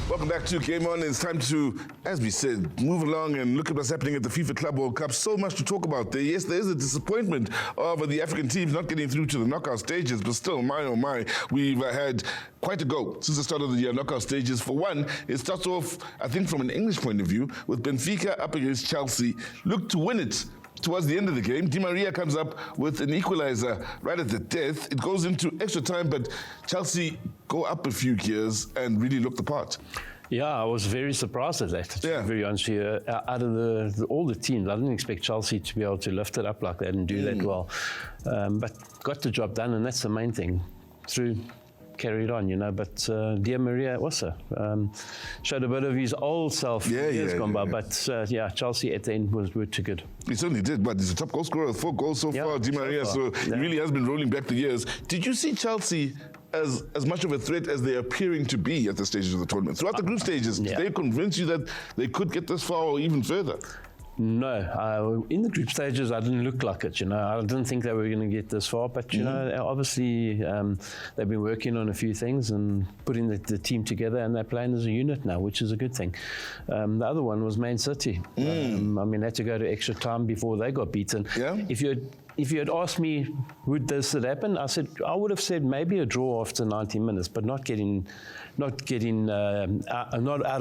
Welcome back to Game On. It's time to, as we said, move along and look at what's happening at the FIFA Club World Cup. So much to talk about there. Yes, there is a disappointment of the African teams not getting through to the knockout stages, but still, my oh my, we've had quite a go since the start of the knockout stages. For one, it starts off, I think, from an English point of view, with Benfica up against Chelsea. Look to win it. Towards the end of the game, Di Maria comes up with an equalizer right at the death. It goes into extra time, but Chelsea go up a few gears and really look the part. Yeah, I was very surprised at that, to be very honest with you. Out of all the teams, I didn't expect Chelsea to be able to lift it up like that and do that well. But got the job done, and that's the main thing. Carried on, but Di Maria also showed a bit of his old self years gone by. But Chelsea at the end were too good. He certainly did, but he's a top goal scorer with 4 goals so far, Di Maria, so he really has been rolling back the years. Did you see Chelsea as much of a threat as they're appearing to be at the stages of the tournament? Throughout the group stages, did they convince you that they could get this far or even further? No, in the group stages, I didn't look like it. I didn't think they were going to get this far. But obviously, they've been working on a few things and putting the team together, and they're playing as a unit now, which is a good thing. The other one was Man City. They had to go to extra time before they got beaten. If you had asked me, would this have happened? I would have said maybe a draw after 90 minutes, but not out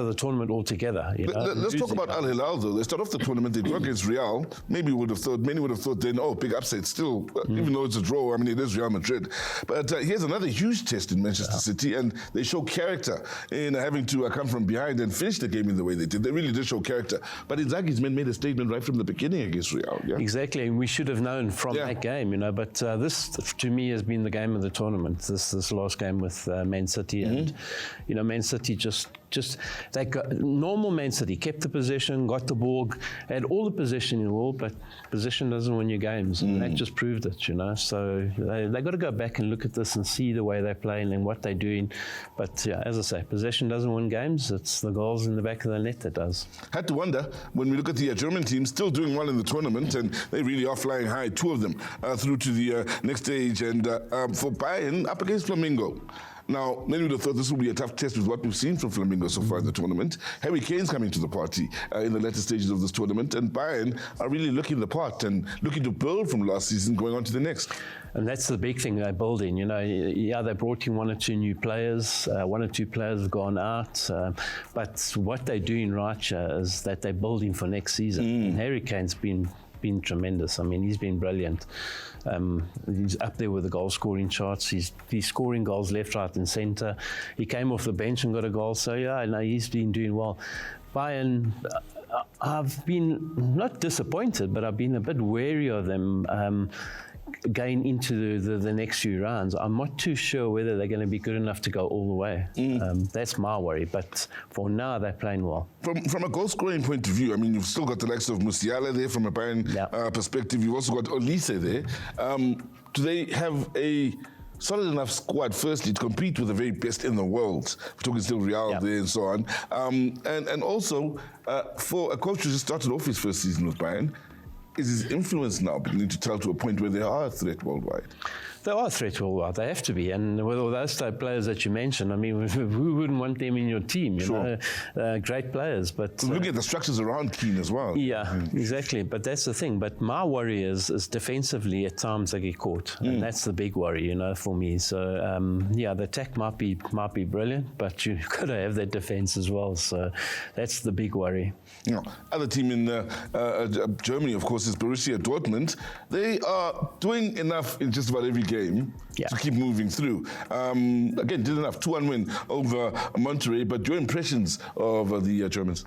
of the tournament altogether. Let's talk about Al-Hilal though. They start off the tournament, they draw against Real. Many would have thought then, big upset still, even though it's a draw. I mean, it is Real Madrid. But here's another huge test in Manchester City, and they show character in having to come from behind and finish the game in the way they did. They really did show character. But Inzaghi's men made a statement right from the beginning against Real. Yeah? Exactly, and we should have known from that game, But this, to me, has been the game of the tournament. This last game with Man City, and Man City just they got normal. Man City kept the possession, got the ball, had all the possession in the world, but possession doesn't win you games, and that just proved it. So they got to go back and look at this and see the way they're playing and what they're doing. But as I say, possession doesn't win games. It's the goals in the back of the net that does. Had to wonder when we look at the German team, still doing well in the tournament, and they really are flying high. 2 of them through to the next stage, and for Bayern up against Flamengo. Now, many would have thought this would be a tough test with what we've seen from Flamengo so far in the tournament. Harry Kane's coming to the party in the latter stages of this tournament, and Bayern are really looking the part and looking to build from last season going on to the next. And that's the big thing they're building. They brought in 1 or 2 new players. 1 or 2 players have gone out. But what they're doing right is that they're building for next season. And Harry Kane's been tremendous. I mean, he's been brilliant. He's up there with the goal scoring charts. He's scoring goals left, right and centre. He came off the bench and got a goal. So he's been doing well. Bayern, I've been not disappointed, but I've been a bit wary of them going into the next few rounds. I'm not too sure whether they're going to be good enough to go all the way. That's my worry. But for now, they're playing well. From a goal-scoring point of view, I mean, you've still got the likes of Musiala there from a Bayern perspective. You've also got Olise there. Do they have a solid enough squad, firstly, to compete with the very best in the world? We're talking still Real there and so on. And also, for a coach who just started off his first season with Bayern, is his influence now beginning to tell to a point where they are a threat worldwide? They are a threat worldwide. They have to be. And with all those type players that you mentioned, I mean, who wouldn't want them in your team? Great players. But looking at the structures around Kane as well. Yeah, exactly. But that's the thing. But my worry is defensively at times they get caught, and that's the big worry, for me. So the attack might be brilliant, but you've got to have that defense as well. So that's the big worry. Other team in Germany, of course, is Borussia Dortmund. They are doing enough in just about every game to keep moving through. Again, did enough 2-1 win over Monterrey, but your impressions of the Germans?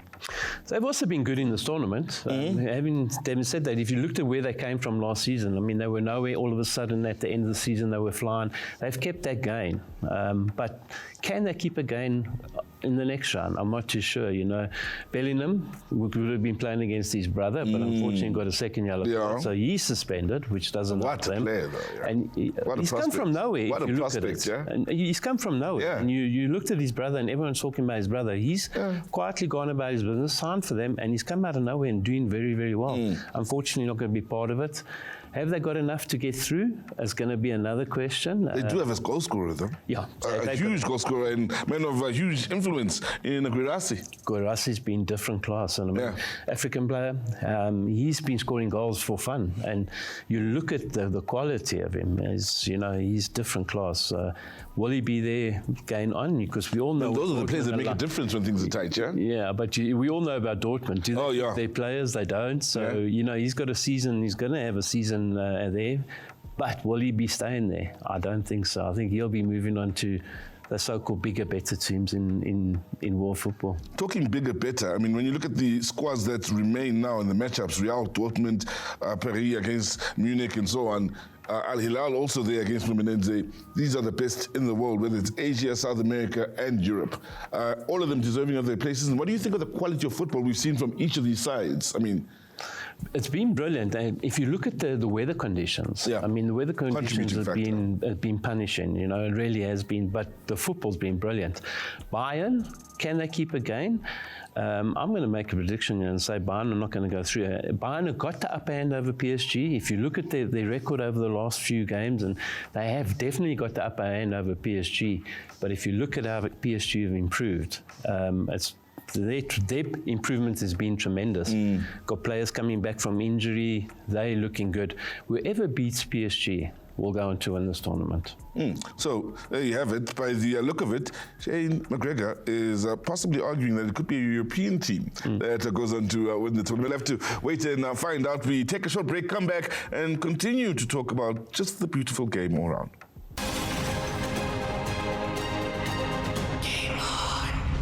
They've also been good in this tournament. Having said that, if you looked at where they came from last season, I mean, they were nowhere. All of a sudden, at the end of the season, they were flying. They've kept that gain. But can they keep a gain in the next round? I'm not too sure. Bellingham would have been playing against his brother, but unfortunately got a second yellow card. So he's suspended, which doesn't help them. What a player, though. And he's come from nowhere. What a prospect, And he's come from nowhere. And you looked at his brother, and everyone's talking about his brother. He's quietly gone about his business, signed for them, and he's come out of nowhere and doing very, very well. Unfortunately, not going to be part of it. Have they got enough to get through? Is going to be another question. They do have a goal scorer, though. Yeah. A huge goal scorer and man of huge influence in Guirassy. Guirassy's been different class. And African player. He's been scoring goals for fun. And you look at the quality of him, he's different class. Will he be there going on? Because we all know... And those are the players that make a difference when things are tight, yeah? Yeah, but we all know about Dortmund. Do they yeah. Their players, they don't. So, he's got a season, he's going to have a season there. But will he be staying there? I don't think so. I think he'll be moving on to the so-called bigger, better teams in world football. Talking bigger, better, I mean, when you look at the squads that remain now in the matchups, Real, Dortmund, Paris against Munich and so on, Al-Hilal also there against Fluminense. These are the best in the world, whether it's Asia, South America, and Europe. All of them deserving of their places. And what do you think of the quality of football we've seen from each of these sides? I mean, it's been brilliant. And if you look at the weather conditions, I mean, the weather conditions have been punishing, it really has been, but the football's been brilliant. Bayern, can they keep a game? I'm going to make a prediction and say Bayern are not going to go through. Bayern have got the upper hand over PSG. If you look at their record over the last few games, and they have definitely got the upper hand over PSG, but if you look at how PSG have improved, their improvement has been tremendous. Got players coming back from injury, they're looking good. Whoever beats PSG will go on to win this tournament. So there you have it. By the look of it, Shane McGregor is possibly arguing that it could be a European team that goes on to win the tournament. We'll have to wait and find out. We take a short break, come back and continue to talk about just the beautiful game all around.